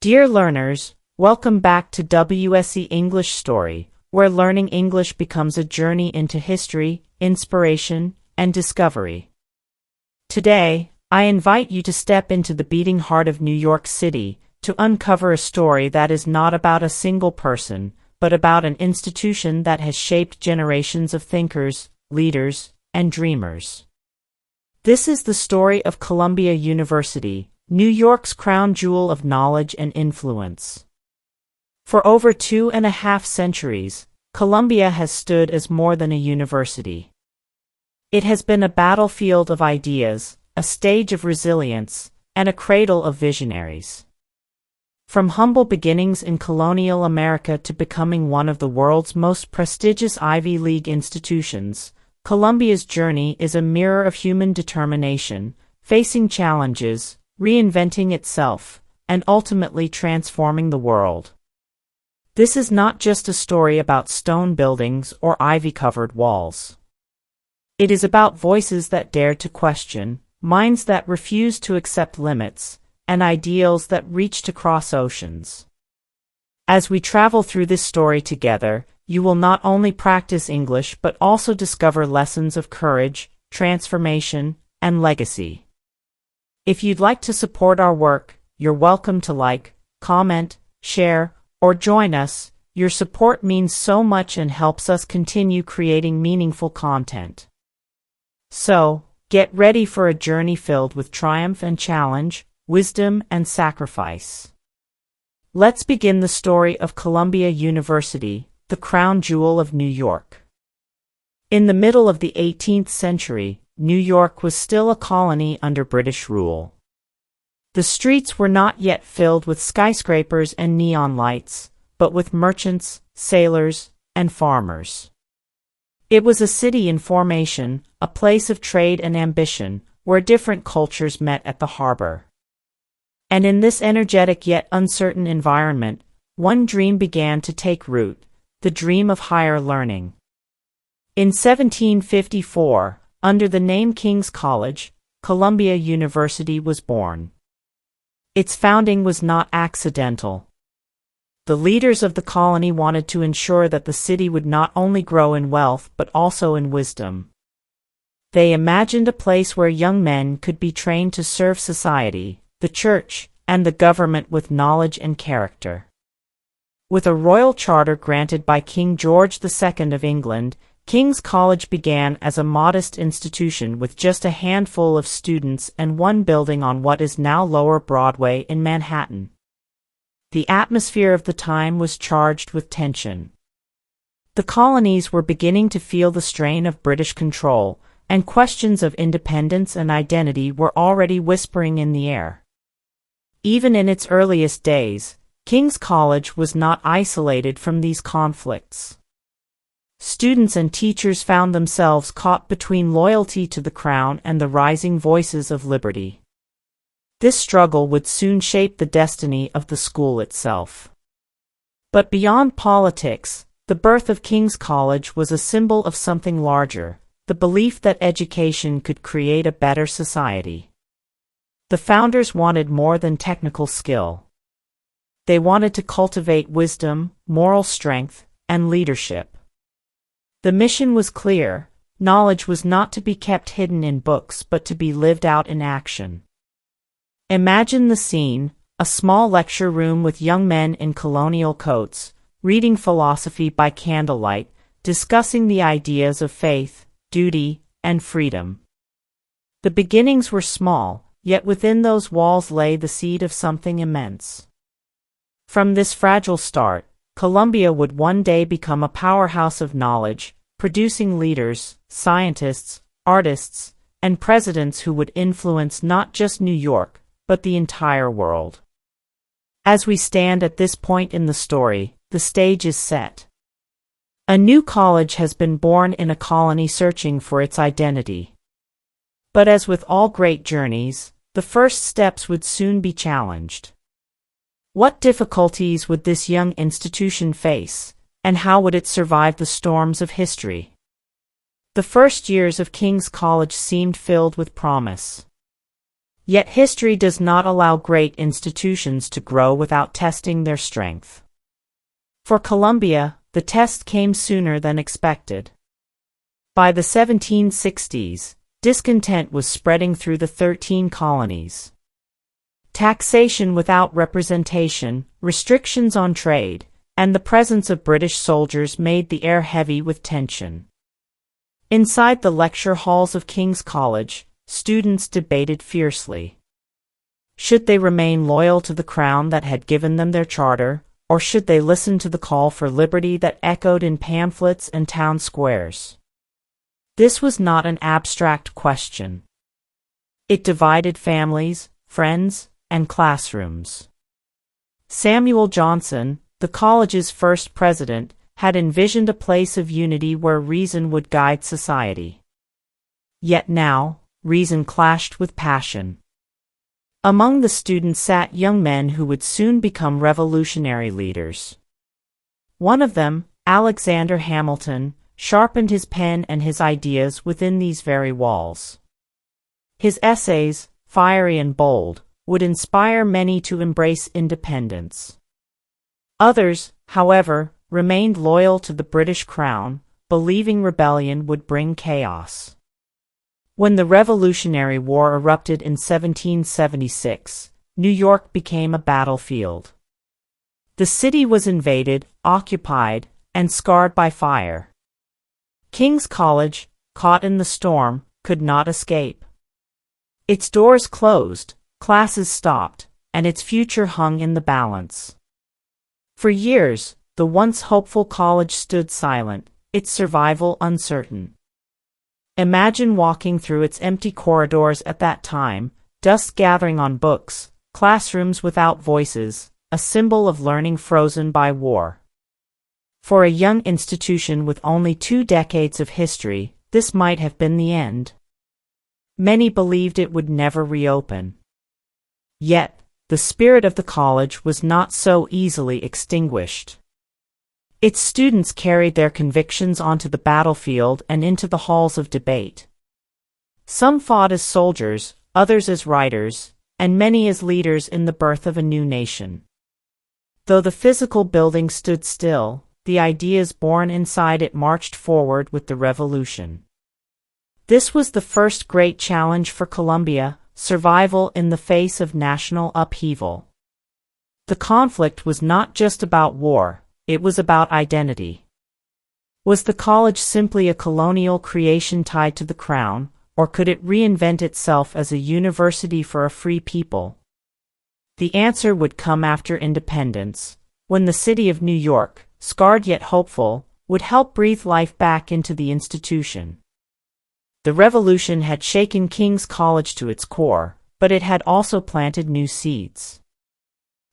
Dear learners, welcome back to WSE English Story, where learning English becomes a journey into history, inspiration, and discovery. Today, I invite you to step into the beating heart of New York City to uncover a story that is not about a single person, but about an institution that has shaped generations of thinkers, leaders, and dreamers. This is the story of Columbia University, New York's crown jewel of knowledge and influence. For over 2.5 centuries, Columbia has stood as more than a university. It has been a battlefield of ideas, a stage of resilience, and a cradle of visionaries. From humble beginnings in colonial America to becoming one of the world's most prestigious Ivy League institutions, Columbia's journey is a mirror of human determination, facing challenges, reinventing itself, and ultimately transforming the world. This is not just a story about stone buildings or ivy-covered walls. It is about voices that dare to question, minds that refuse to accept limits, and ideals that reach to cross oceans. As we travel through this story together, you will not only practice English but also discover lessons of courage, transformation, and legacy. If you'd like to support our work, you're welcome to like, comment, share, or join us. Your support means so much and helps us continue creating meaningful content. So, get ready for a journey filled with triumph and challenge, wisdom and sacrifice. Let's begin the story of Columbia University, the crown jewel of New York. In the middle of the 18th century, New York was still a colony under British rule. The streets were not yet filled with skyscrapers and neon lights, but with merchants, sailors, and farmers. It was a city in formation, a place of trade and ambition, where different cultures met at the harbor. And in this energetic yet uncertain environment, one dream began to take root, the dream of higher learning. In 1754, under the name King's College, Columbia University was born. Its founding was not accidental. The leaders of the colony wanted to ensure that the city would not only grow in wealth but also in wisdom. They imagined a place where young men could be trained to serve society, the church, and the government with knowledge and character. With a royal charter granted by King George II of England, King's College began as a modest institution with just a handful of students and one building on what is now Lower Broadway in Manhattan. The atmosphere of the time was charged with tension. The colonies were beginning to feel the strain of British control, and questions of independence and identity were already whispering in the air. Even in its earliest days, King's College was not isolated from these conflicts. Students and teachers found themselves caught between loyalty to the crown and the rising voices of liberty. This struggle would soon shape the destiny of the school itself. But beyond politics, the birth of King's College was a symbol of something larger, the belief that education could create a better society. The founders wanted more than technical skill. They wanted to cultivate wisdom, moral strength, and leadership. The mission was clear: knowledge was not to be kept hidden in books but to be lived out in action. Imagine the scene: a small lecture room with young men in colonial coats, reading philosophy by candlelight, discussing the ideas of faith, duty, and freedom. The beginnings were small, yet within those walls lay the seed of something immense. From this fragile start, Columbia would one day become a powerhouse of knowledge, producing leaders, scientists, artists, and presidents who would influence not just New York, but the entire world. As we stand at this point in the story, the stage is set. A new college has been born in a colony searching for its identity. But as with all great journeys, the first steps would soon be challenged. What difficulties would this young institution face, and how would it survive the storms of history? The first years of King's College seemed filled with promise. Yet history does not allow great institutions to grow without testing their strength. For Columbia, the test came sooner than expected. By the 1760s, discontent was spreading through the 13 colonies. Taxation without representation, restrictions on trade, and the presence of British soldiers made the air heavy with tension. Inside the lecture halls of King's College, students debated fiercely. Should they remain loyal to the crown that had given them their charter, or should they listen to the call for liberty that echoed in pamphlets and town squares? This was not an abstract question. It divided families, friends, and classrooms. Samuel Johnson, the college's first president, had envisioned a place of unity where reason would guide society. Yet now, reason clashed with passion. Among the students sat young men who would soon become revolutionary leaders. One of them, Alexander Hamilton, sharpened his pen and his ideas within these very walls. His essays, fiery and bold, would inspire many to embrace independence. Others, however, remained loyal to the British crown, believing rebellion would bring chaos. When the Revolutionary War erupted in 1776, New York became a battlefield. The city was invaded, occupied, and scarred by fire. King's College, caught in the storm, could not escape. Its doors closed, classes stopped, and its future hung in the balance. For years, the once hopeful college stood silent, its survival uncertain. Imagine walking through its empty corridors at that time, dust gathering on books, classrooms without voices, a symbol of learning frozen by war. For a young institution with only 2 decades of history, this might have been the end. Many believed it would never reopen. Yet, the spirit of the college was not so easily extinguished. Its students carried their convictions onto the battlefield and into the halls of debate. Some fought as soldiers, others as writers, and many as leaders in the birth of a new nation. Though the physical building stood still, the ideas born inside it marched forward with the revolution. This was the first great challenge for Columbia, survival in the face of national upheaval. The conflict was not just about war, it was about identity. Was the college simply a colonial creation tied to the crown, or could it reinvent itself as a university for a free people? The answer would come after independence, when the city of New York, scarred yet hopeful, would help breathe life back into the institution. The revolution had shaken King's College to its core, but it had also planted new seeds.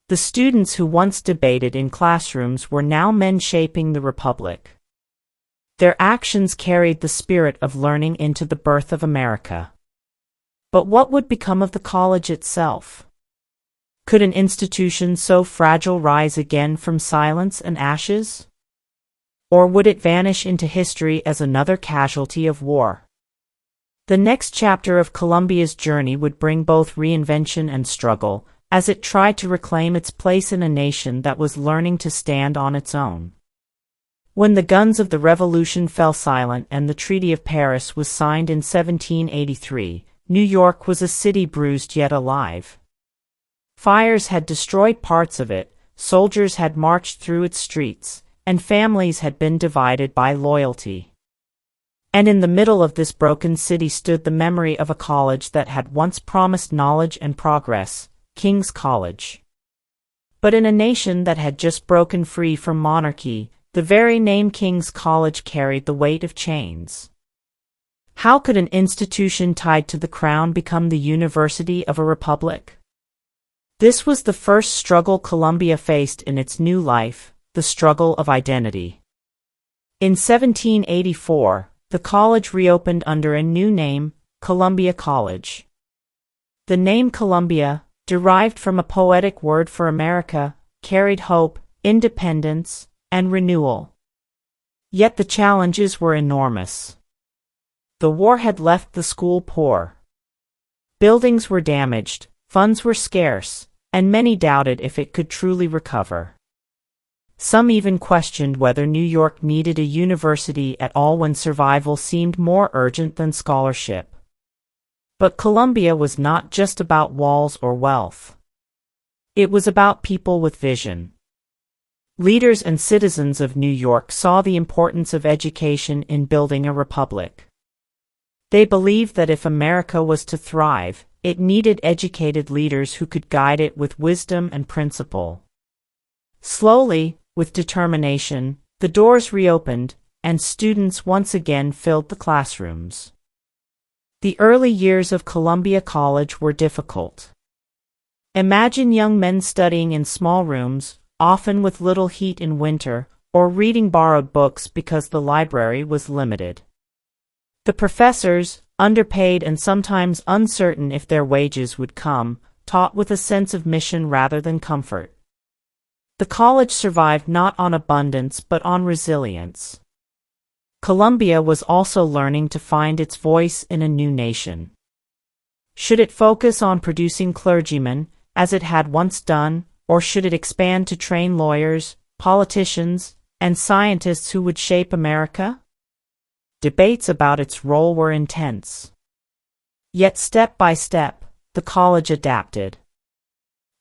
The students who once debated in classrooms were now men shaping the republic. Their actions carried the spirit of learning into the birth of America. But what would become of the college itself? Could an institution so fragile rise again from silence and ashes? Or would it vanish into history as another casualty of war? The next chapter of Columbia's journey would bring both reinvention and struggle, as it tried to reclaim its place in a nation that was learning to stand on its own. When the guns of the Revolution fell silent and the Treaty of Paris was signed in 1783, New York was a city bruised yet alive. Fires had destroyed parts of it, soldiers had marched through its streets, and families had been divided by loyalty. And in the middle of this broken city stood the memory of a college that had once promised knowledge and progress, King's College. But in a nation that had just broken free from monarchy, the very name King's College carried the weight of chains. How could an institution tied to the crown become the university of a republic? This was the first struggle Columbia faced in its new life, the struggle of identity. In 1784, the college reopened under a new name, Columbia College. The name Columbia, derived from a poetic word for America, carried hope, independence, and renewal. Yet the challenges were enormous. The war had left the school poor. Buildings were damaged, funds were scarce, and many doubted if it could truly recover. Some even questioned whether New York needed a university at all when survival seemed more urgent than scholarship. But Columbia was not just about walls or wealth. It was about people with vision. Leaders and citizens of New York saw the importance of education in building a republic. They believed that if America was to thrive, it needed educated leaders who could guide it with wisdom and principle. Slowly, with determination, the doors reopened, and students once again filled the classrooms. The early years of Columbia College were difficult. Imagine young men studying in small rooms, often with little heat in winter, or reading borrowed books because the library was limited. The professors, underpaid and sometimes uncertain if their wages would come, taught with a sense of mission rather than comfort. The college survived not on abundance but on resilience. Columbia was also learning to find its voice in a new nation. Should it focus on producing clergymen, as it had once done, or should it expand to train lawyers, politicians, and scientists who would shape America? Debates about its role were intense. Yet step by step, the college adapted.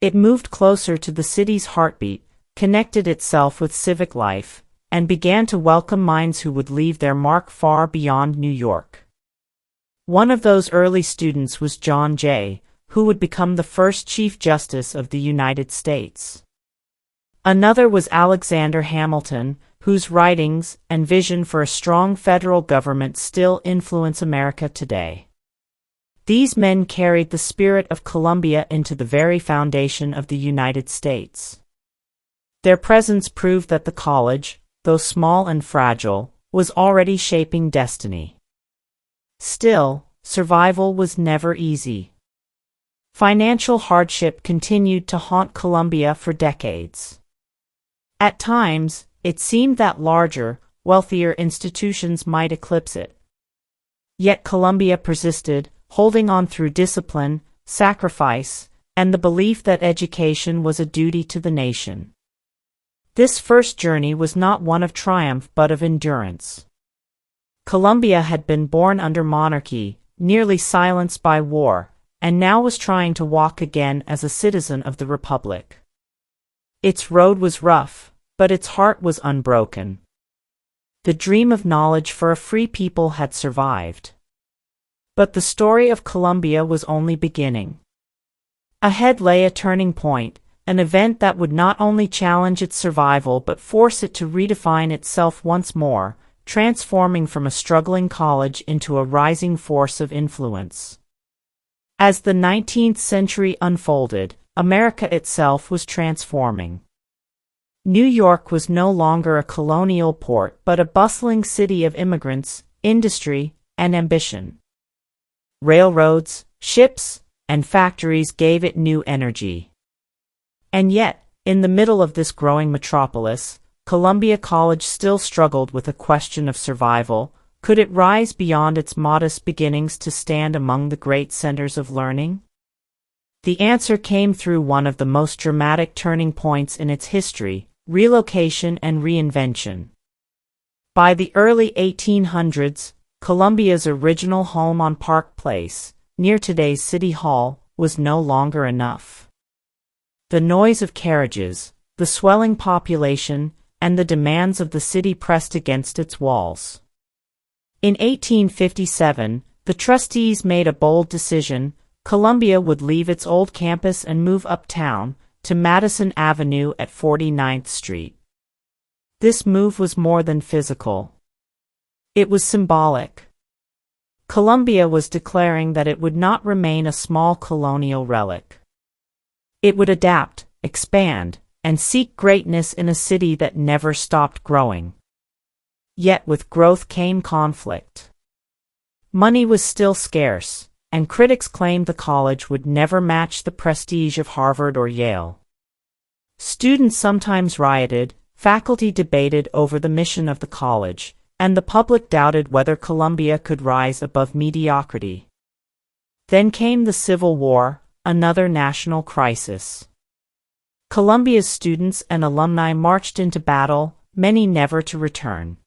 It moved closer to the city's heartbeat, connected itself with civic life, and began to welcome minds who would leave their mark far beyond New York. One of those early students was John Jay, who would become the first Chief Justice of the United States. Another was Alexander Hamilton, whose writings and vision for a strong federal government still influence America today. These men carried the spirit of Columbia into the very foundation of the United States. Their presence proved that the college, though small and fragile, was already shaping destiny. Still, survival was never easy. Financial hardship continued to haunt Columbia for decades. At times, it seemed that larger, wealthier institutions might eclipse it. Yet Columbia persisted, holding on through discipline, sacrifice, and the belief that education was a duty to the nation. This first journey was not one of triumph but of endurance. Columbia had been born under monarchy, nearly silenced by war, and now was trying to walk again as a citizen of the Republic. Its road was rough, but its heart was unbroken. The dream of knowledge for a free people had survived. But the story of Columbia was only beginning. Ahead lay a turning point, an event that would not only challenge its survival but force it to redefine itself once more, transforming from a struggling college into a rising force of influence. As the 19th century unfolded, America itself was transforming. New York was no longer a colonial port but a bustling city of immigrants, industry, and ambition. Railroads, ships, and factories gave it new energy. And yet, in the middle of this growing metropolis, Columbia College still struggled with a question of survival. Could it rise beyond its modest beginnings to stand among the great centers of learning? The answer came through one of the most dramatic turning points in its history: relocation and reinvention. By the early 1800s, Columbia's original home on Park Place, near today's City Hall, was no longer enough. The noise of carriages, the swelling population, and the demands of the city pressed against its walls. In 1857, the trustees made a bold decision: Columbia would leave its old campus and move uptown, to Madison Avenue at 49th Street. This move was more than physical. It was symbolic. Columbia was declaring that it would not remain a small colonial relic. It would adapt, expand, and seek greatness in a city that never stopped growing. Yet with growth came conflict. Money was still scarce, and critics claimed the college would never match the prestige of Harvard or Yale. Students sometimes rioted, faculty debated over the mission of the college, and the public doubted whether Columbia could rise above mediocrity. Then came the Civil War, another national crisis. Columbia's students and alumni marched into battle, many never to return.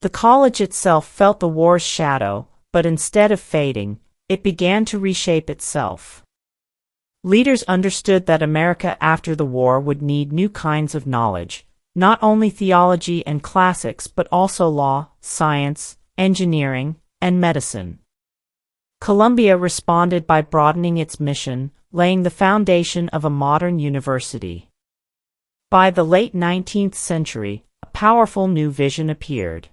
The college itself felt the war's shadow, but instead of fading, it began to reshape itself. Leaders understood that America after the war would need new kinds of knowledge, not only theology and classics but also law, science, engineering, and medicine. Columbia responded by broadening its mission, laying the foundation of a modern university. By the late 19th century, a powerful new vision appeared.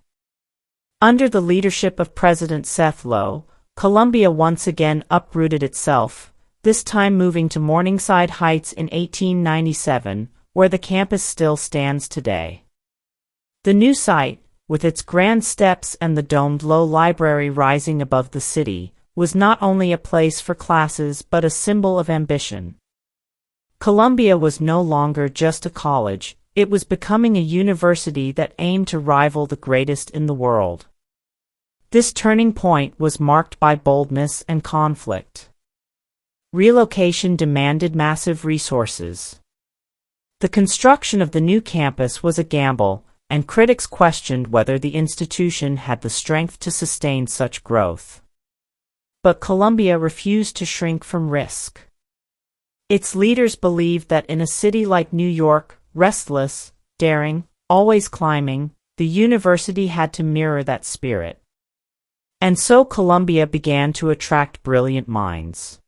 Under the leadership of President Seth Low, Columbia once again uprooted itself, this time moving to Morningside Heights in 1897, where the campus still stands today. The new site, with its grand steps and the domed low library rising above the city, was not only a place for classes but a symbol of ambition. Columbia was no longer just a college, it was becoming a university that aimed to rival the greatest in the world. This turning point was marked by boldness and conflict. Relocation demanded massive resources. The construction of the new campus was a gamble, and critics questioned whether the institution had the strength to sustain such growth. But Columbia refused to shrink from risk. Its leaders believed that in a city like New York, restless, daring, always climbing, the university had to mirror that spirit. And so Columbia began to attract brilliant minds.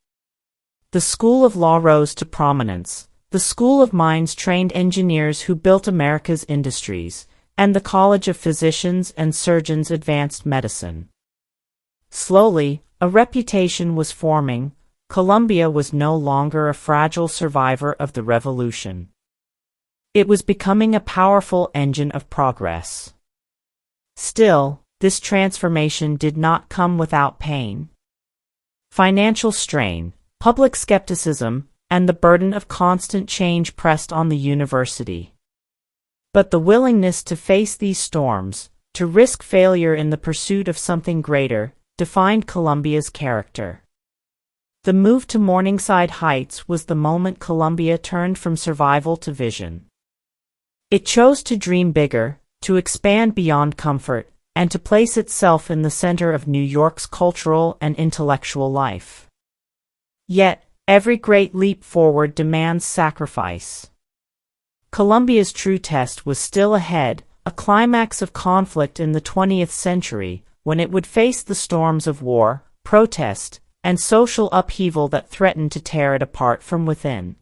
The School of Law rose to prominence. The School of Mines trained engineers who built America's industries, and the College of Physicians and Surgeons advanced medicine. Slowly, a reputation was forming. Columbia was no longer a fragile survivor of the Revolution. It was becoming a powerful engine of progress. Still, this transformation did not come without pain. Financial strain, public skepticism, and the burden of constant change pressed on the university. But the willingness to face these storms, to risk failure in the pursuit of something greater, defined Columbia's character. The move to Morningside Heights was the moment Columbia turned from survival to vision. It chose to dream bigger, to expand beyond comfort, and to place itself in the center of New York's cultural and intellectual life. Yet, every great leap forward demands sacrifice. Columbia's true test was still ahead, a climax of conflict in the 20th century, when it would face the storms of war, protest, and social upheaval that threatened to tear it apart from within.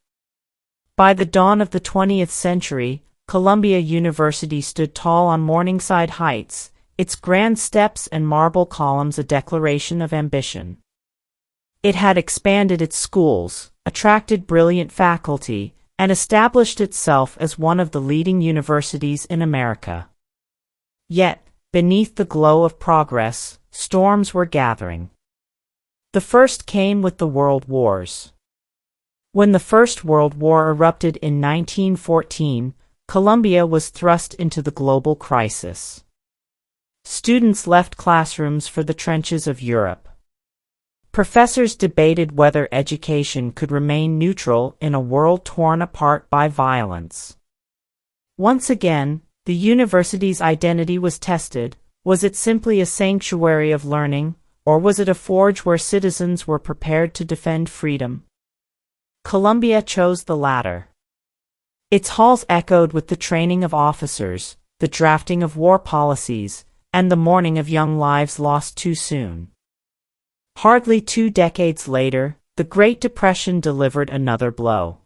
By the dawn of the 20th century, Columbia University stood tall on Morningside Heights, its grand steps and marble columns a declaration of ambition. It had expanded its schools, attracted brilliant faculty, and established itself as one of the leading universities in America. Yet, beneath the glow of progress, storms were gathering. The first came with the World Wars. When the First World War erupted in 1914, Columbia was thrust into the global crisis. Students left classrooms for the trenches of Europe. Professors debated whether education could remain neutral in a world torn apart by violence. Once again, the university's identity was tested. Was it simply a sanctuary of learning, or was it a forge where citizens were prepared to defend freedom? Columbia chose the latter. Its halls echoed with the training of officers, the drafting of war policies, and the mourning of young lives lost too soon. Hardly 2 decades later, the Great Depression delivered another blow.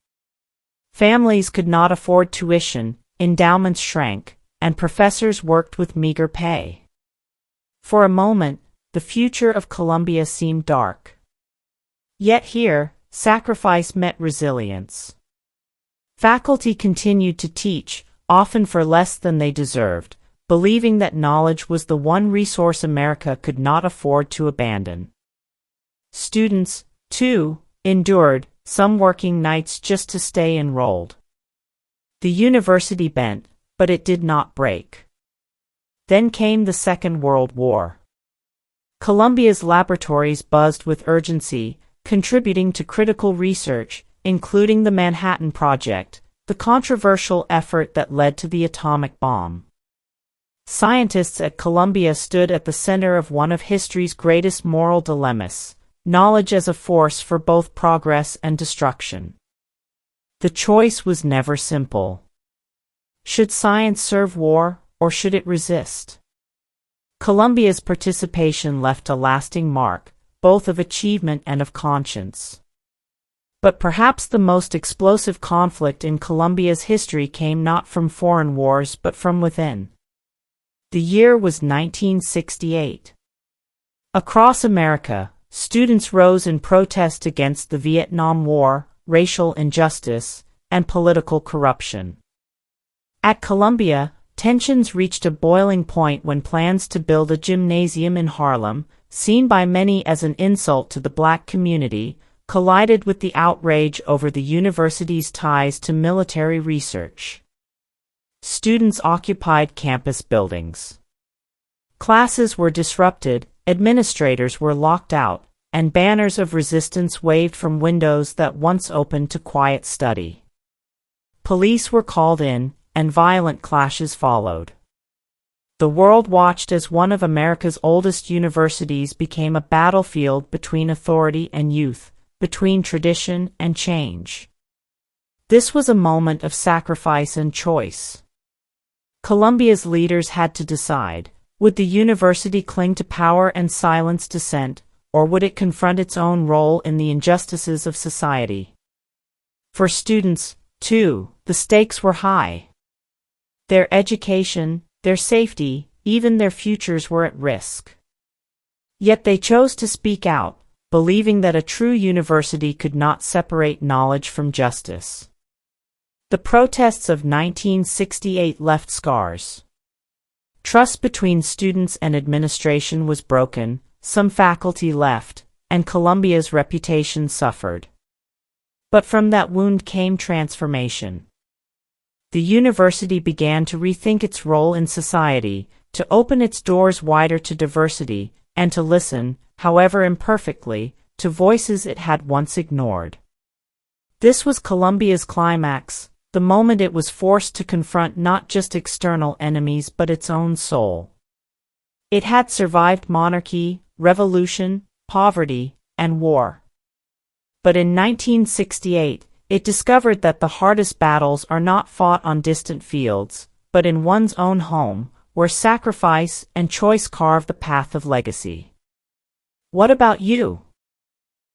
Families could not afford tuition, endowments shrank, and professors worked with meager pay. For a moment, the future of Columbia seemed dark. Yet here, sacrifice met resilience. Faculty continued to teach, often for less than they deserved, believing that knowledge was the one resource America could not afford to abandon. Students, too, endured, some working nights just to stay enrolled. The university bent, but it did not break. Then came the Second World War. Columbia's laboratories buzzed with urgency, contributing to critical research, including the Manhattan Project, the controversial effort that led to the atomic bomb. Scientists at Columbia stood at the center of one of history's greatest moral dilemmas: knowledge as a force for both progress and destruction. The choice was never simple. Should science serve war, or should it resist? Columbia's participation left a lasting mark, both of achievement and of conscience. But perhaps the most explosive conflict in Columbia's history came not from foreign wars but from within. The year was 1968. Across America, students rose in protest against the Vietnam War, racial injustice, and political corruption. At Columbia, tensions reached a boiling point when plans to build a gymnasium in Harlem, seen by many as an insult to the black community, collided with the outrage over the university's ties to military research. Students occupied campus buildings. Classes were disrupted, administrators were locked out, and banners of resistance waved from windows that once opened to quiet study. Police were called in, and violent clashes followed. The world watched as one of America's oldest universities became a battlefield between authority and youth, between tradition and change. This was a moment of sacrifice and choice. Columbia's leaders had to decide: would the university cling to power and silence dissent, or would it confront its own role in the injustices of society? For students, too, the stakes were high. Their education, their safety, even their futures were at risk. Yet they chose to speak out, believing that a true university could not separate knowledge from justice. The protests of 1968 left scars. Trust between students and administration was broken, some faculty left, and Columbia's reputation suffered. But from that wound came transformation. The university began to rethink its role in society, to open its doors wider to diversity, and to listen, however imperfectly, to voices it had once ignored. This was Columbia's climax, the moment it was forced to confront not just external enemies but its own soul. It had survived monarchy, revolution, poverty, and war. But in 1968, it discovered that the hardest battles are not fought on distant fields, but in one's own home, where sacrifice and choice carve the path of legacy. What about you?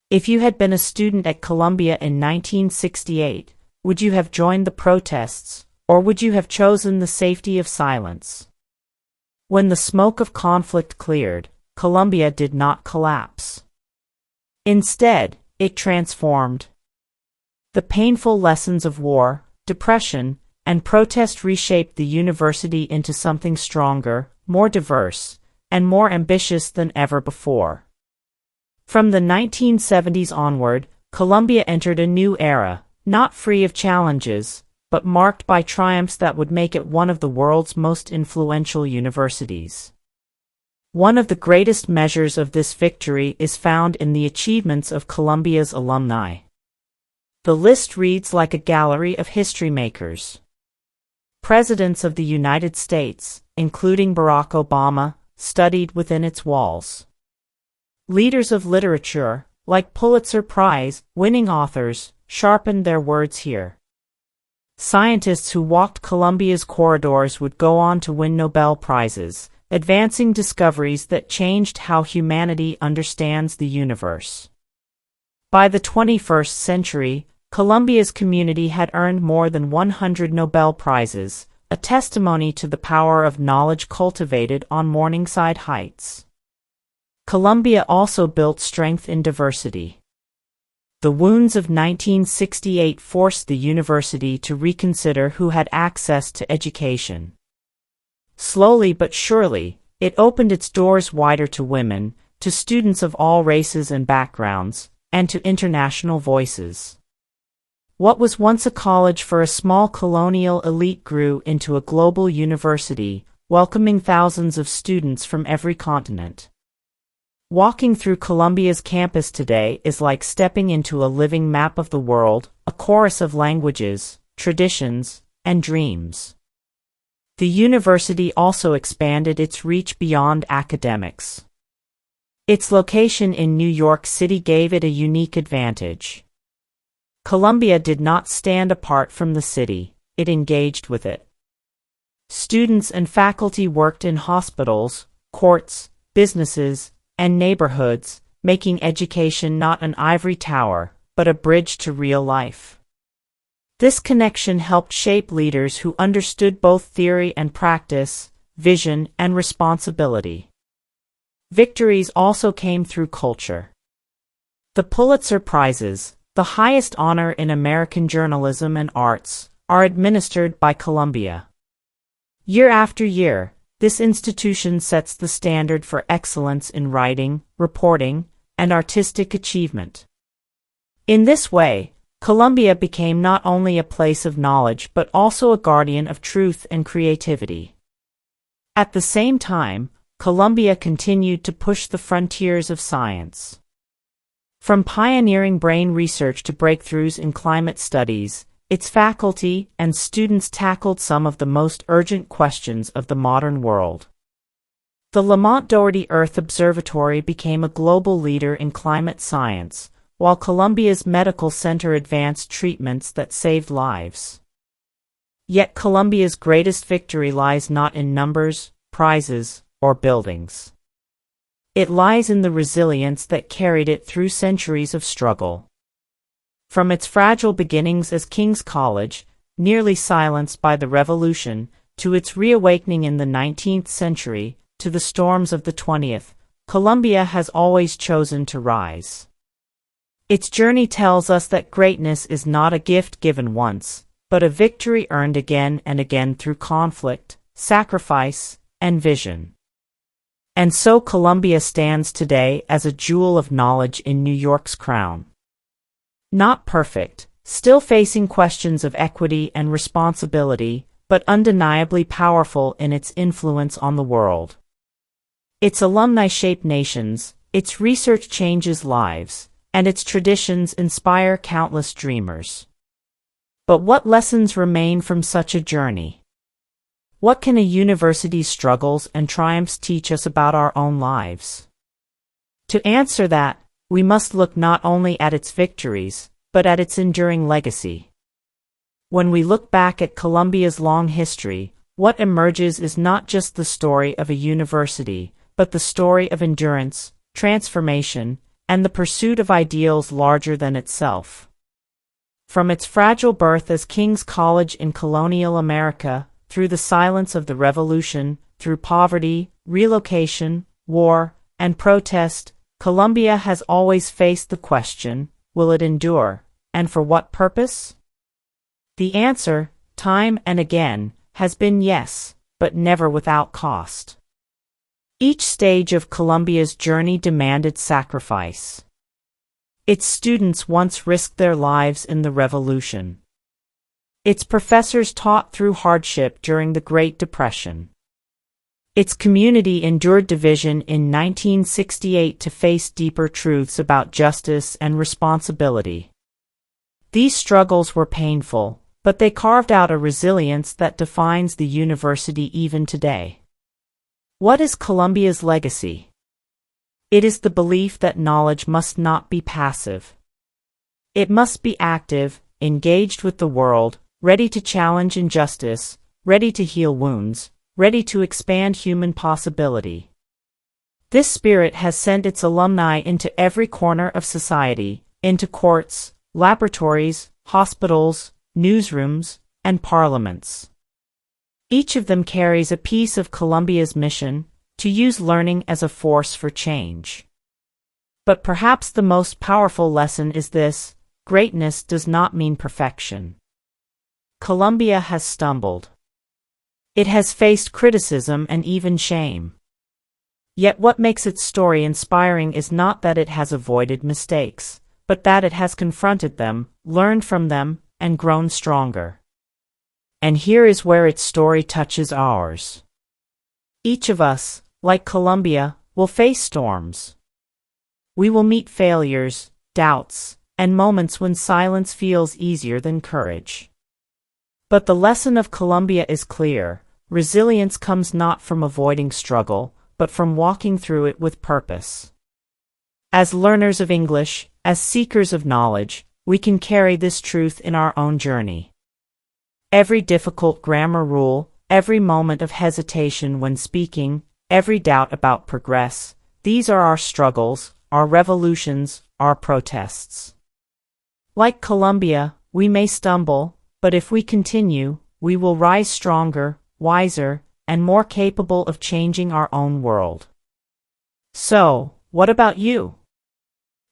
If you had been a student at Columbia in 1968, would you have joined the protests, or would you have chosen the safety of silence? When the smoke of conflict cleared, Columbia did not collapse. Instead, it transformed. The painful lessons of war, depression, and protest reshaped the university into something stronger, more diverse, and more ambitious than ever before. From the 1970s onward, Columbia entered a new era, not free of challenges, but marked by triumphs that would make it one of the world's most influential universities. One of the greatest measures of this victory is found in the achievements of Columbia's alumni. The list reads like a gallery of history makers. Presidents of the United States, including Barack Obama, studied within its walls. Leaders of literature, like Pulitzer Prize-winning authors, sharpened their words here. Scientists who walked Columbia's corridors would go on to win Nobel Prizes, advancing discoveries that changed how humanity understands the universe. By the 21st century, Columbia's community had earned more than 100 Nobel Prizes, a testimony to the power of knowledge cultivated on Morningside Heights. Columbia also built strength in diversity. The wounds of 1968 forced the university to reconsider who had access to education. Slowly but surely, it opened its doors wider to women, to students of all races and backgrounds, and to international voices. What was once a college for a small colonial elite grew into a global university, welcoming thousands of students from every continent. Walking through Columbia's campus today is like stepping into a living map of the world, a chorus of languages, traditions, and dreams. The university also expanded its reach beyond academics. Its location in New York City gave it a unique advantage. Columbia did not stand apart from the city, it engaged with it. Students and faculty worked in hospitals, courts, businesses, and neighborhoods, making education not an ivory tower, but a bridge to real life. This connection helped shape leaders who understood both theory and practice, vision and responsibility. Victories also came through culture. The Pulitzer Prizes, the highest honor in American journalism and arts, are administered by Columbia. Year after year, this institution sets the standard for excellence in writing, reporting, and artistic achievement. In this way, Columbia became not only a place of knowledge but also a guardian of truth and creativity. At the same time, Columbia continued to push the frontiers of science. From pioneering brain research to breakthroughs in climate studies, its faculty and students tackled some of the most urgent questions of the modern world. The Lamont Doherty Earth Observatory became a global leader in climate science, while Columbia's medical center advanced treatments that saved lives. Yet Columbia's greatest victory lies not in numbers, prizes, or buildings. It lies in the resilience that carried it through centuries of struggle. From its fragile beginnings as King's College, nearly silenced by the Revolution, to its reawakening in the 19th century, to the storms of the 20th, Columbia has always chosen to rise. Its journey tells us that greatness is not a gift given once, but a victory earned again and again through conflict, sacrifice, and vision. And so Columbia stands today as a jewel of knowledge in New York's crown. Not perfect, still facing questions of equity and responsibility, but undeniably powerful in its influence on the world. Its alumni shape nations, its research changes lives, and its traditions inspire countless dreamers. But what lessons remain from such a journey? What can a university's struggles and triumphs teach us about our own lives? To answer that, we must look not only at its victories, but at its enduring legacy. When we look back at Columbia's long history, what emerges is not just the story of a university, but the story of endurance, transformation, and the pursuit of ideals larger than itself. From its fragile birth as King's College in colonial America, through the silence of the Revolution, through poverty, relocation, war, and protest, Columbia has always faced the question, will it endure, and for what purpose? The answer, time and again, has been yes, but never without cost. Each stage of Columbia's journey demanded sacrifice. Its students once risked their lives in the Revolution. Its professors taught through hardship during the Great Depression. Its community endured division in 1968 to face deeper truths about justice and responsibility. These struggles were painful, but they carved out a resilience that defines the university even today. What is Columbia's legacy? It is the belief that knowledge must not be passive. It must be active, engaged with the world, ready to challenge injustice, ready to heal wounds, ready to expand human possibility. This spirit has sent its alumni into every corner of society, into courts, laboratories, hospitals, newsrooms, and parliaments. Each of them carries a piece of Columbia's mission, to use learning as a force for change. But perhaps the most powerful lesson is this: greatness does not mean perfection. Columbia has stumbled. It has faced criticism and even shame. Yet what makes its story inspiring is not that it has avoided mistakes, but that it has confronted them, learned from them, and grown stronger. And here is where its story touches ours. Each of us, like Columbia, will face storms. We will meet failures, doubts, and moments when silence feels easier than courage. But the lesson of Columbia is clear. Resilience comes not from avoiding struggle, but from walking through it with purpose. As learners of English, as seekers of knowledge, we can carry this truth in our own journey. Every difficult grammar rule, every moment of hesitation when speaking, every doubt about progress, these are our struggles, our revolutions, our protests. Like Columbia, we may stumble, but if we continue, we will rise stronger, wiser, and more capable of changing our own world. So, what about you?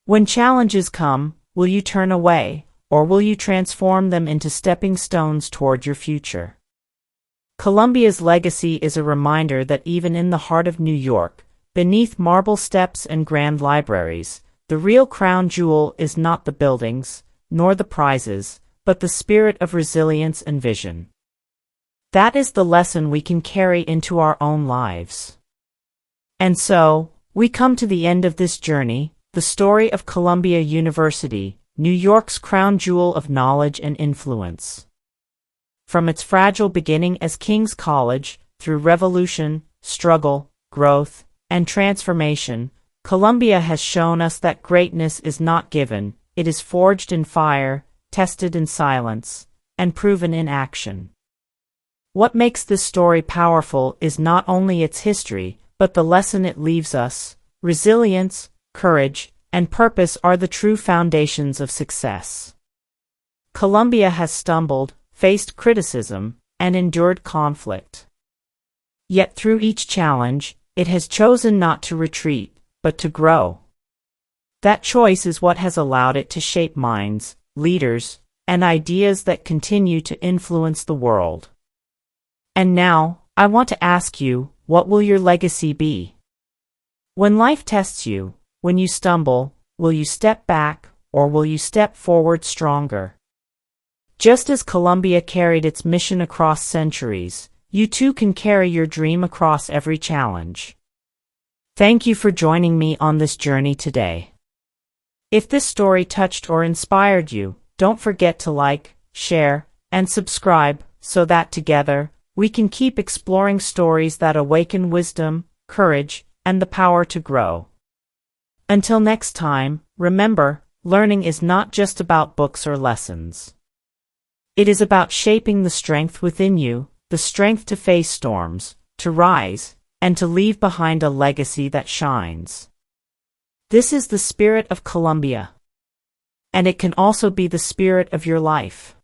When challenges come, will you turn away, or will you transform them into stepping stones toward your future? Columbia's legacy is a reminder that even in the heart of New York, beneath marble steps and grand libraries, the real crown jewel is not the buildings, nor the prizes, but the spirit of resilience and vision. That is the lesson we can carry into our own lives. And so, we come to the end of this journey, the story of Columbia University, New York's crown jewel of knowledge and influence. From its fragile beginning as King's College, through revolution, struggle, growth, and transformation, Columbia has shown us that greatness is not given, it is forged in fire, tested in silence, and proven in action. What makes this story powerful is not only its history, but the lesson it leaves us. Resilience, courage, and purpose are the true foundations of success. Columbia has stumbled, faced criticism, and endured conflict. Yet through each challenge, it has chosen not to retreat, but to grow. That choice is what has allowed it to shape minds, leaders, and ideas that continue to influence the world. And now, I want to ask you, what will your legacy be? When life tests you, when you stumble, will you step back, or will you step forward stronger? Just as Columbia carried its mission across centuries, you too can carry your dream across every challenge. Thank you for joining me on this journey today. If this story touched or inspired you, don't forget to like, share, and subscribe so that together, we can keep exploring stories that awaken wisdom, courage, and the power to grow. Until next time, remember, learning is not just about books or lessons. It is about shaping the strength within you, the strength to face storms, to rise, and to leave behind a legacy that shines. This is the spirit of Columbia. And it can also be the spirit of your life.